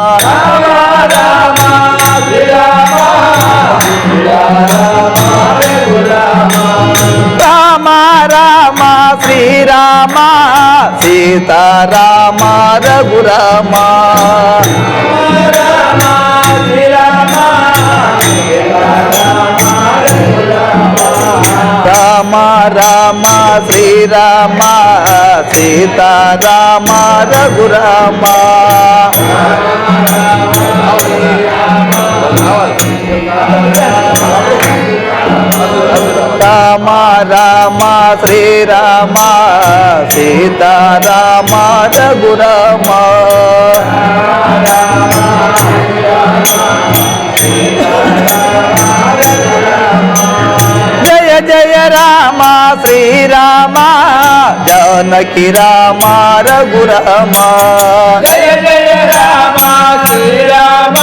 రామ రామ శ్రీరామ రామ రామ శ్రీరామ సీతారామ రఘురామ రామ రామ శ్రీరామ సీతారామ రఘురామ రామ రామ శ్రీరామ సీతారామ రఘురామ జయ జయ రామ శ్రీరామ జానకి రామ రఘురామ జయ జయ రామ శ్రీరామ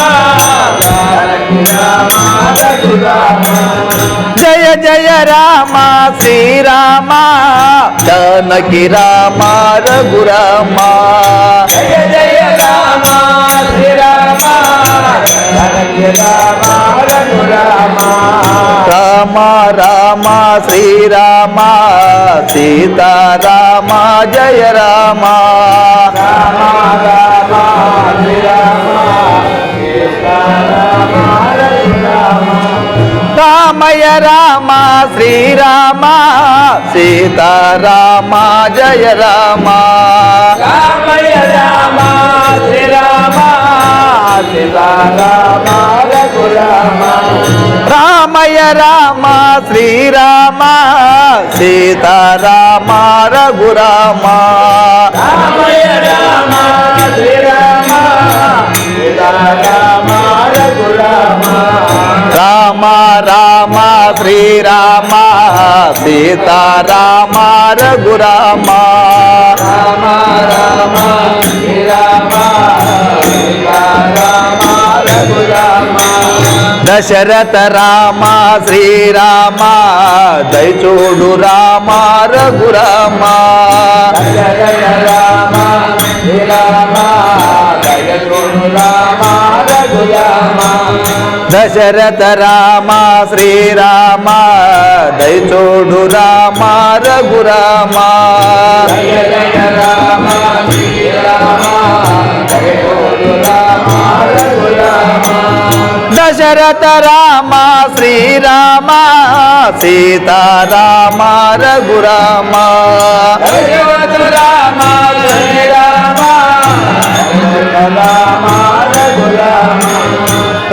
జానకి రామ రఘురామ జయ జయ రామ శ్రీరామ జానకి రామ రఘురామ జయ జయ రామ శ్రీరామ జానకి రామ రఘురామ రామ రామ శ్రీరామ సీతారామ జయ రామ రామ రామ శ్రీరామ సీతారామ రామయ రామ శ్రీరామ సీతారామ జయ రామ రామయ రామ శ్రీరామ సీతారామ రఘురామ రామయ రామ శ్రీరామ సీతారామ రఘురామ రామయ రామ శ్రీరామ సీతారామ రఘురామ రామ రామ శ్రీరామ సీతారామ రఘురామ రామ రామ శ్రీరామ సీతారామ రఘురామ దశరథ రామ శ్రీరామ దయచూడు రామ రఘురామ దశరథ రామ శ్రీరామ దయచూడు రామ రఘురామ దశరథ రామ శ్రీరామ దయచూడు రామ రఘురామ జయ జయ రామ శ్రీరామ దయచూడు రామ రఘురామ దశరథ రామ శ్రీరామ సీతారామ రఘురామ దశరథ రామ శ్రీరామ రామ రఘురామ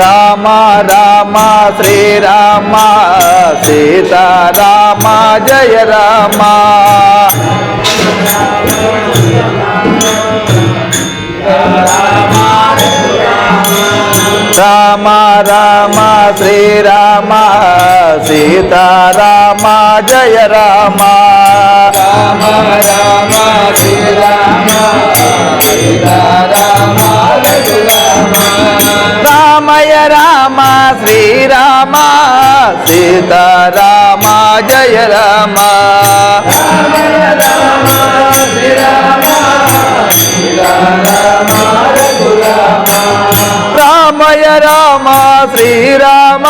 రామ రామ శ్రీరామ సీతారామ జయ రామ రామ రామ శ్రీరామ సీతారామ జయ రామ రామ రామ శ్రీరామ సీతారామ రామయ రామ శ్రీరామ సీతారామ జయ రామ రామయ రామ శ్రీరామ సీతారామ రఘురామ రామయ రామ శ్రీరామ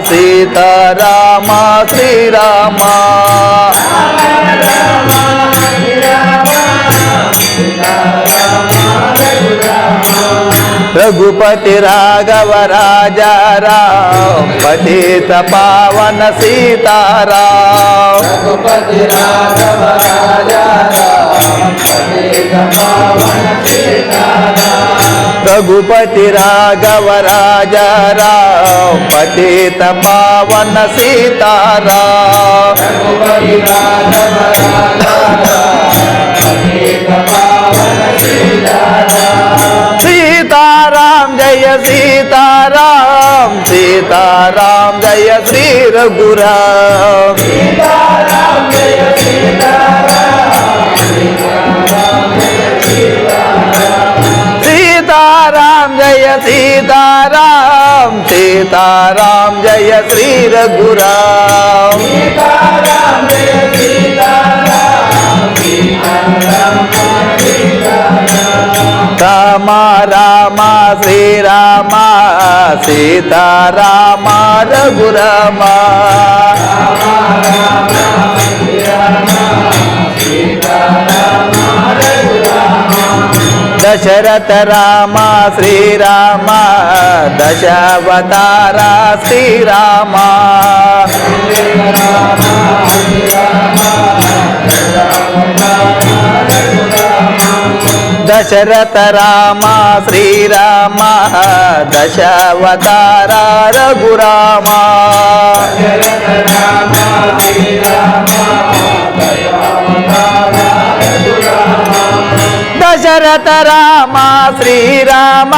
సీతారామ శ్రీరామ रघुपति राघव राजा राम पतित पावन सीताराम रघुपति राघव राजा राम पतित पावन सीताराम रघुपति राघव राजा राम पतित पावन सीताराम रघुपति राघव राजा राम पतित पावन सीताराम सीताराम जय सीताराम सीताराम जय श्री रघुराम सीताराम जय सीताराम सीताराम जय सीताराम सीताराम जय श्री रघुराम सीताराम जय सीताराम सीताराम రామ రామ శ్రీరామ సీతారామ రఘురామ దశరథ రామ శ్రీరామ దశావతార శ్రీరామ దశరథ రామ శ్రీరామ దశావతార రఘురామ దశరథ రామ శ్రీరామ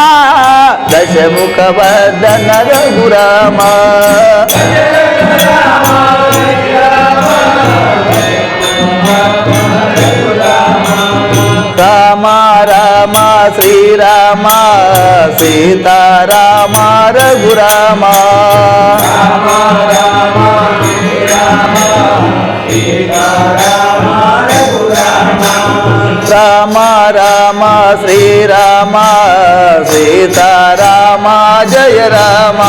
దశముఖ వదన రఘురామ రామ రామ శ్రీరామ సీతారామ రఘురామ రామ రామ శ్రీరామ సీతారామ జయ రామ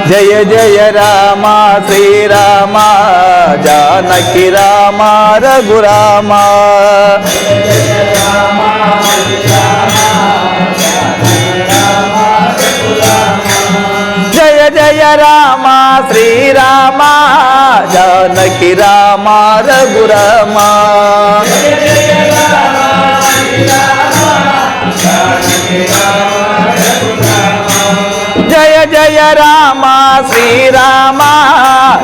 జయ జయ రామ శ్రీరామ జానకి రామ రఘురామ జయ జయ రామ శ్రీరామ జానకి రామ రఘురామ జయ జయ రామ శ్రీరామ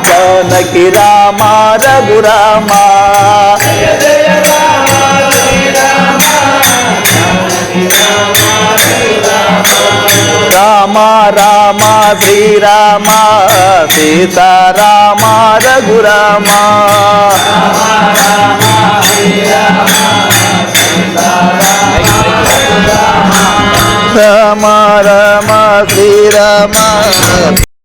జానకి రామ రఘురామ రామ రామ శ్రీరామ సీతారామ రఘురామ రామ రామ శ్రీరామ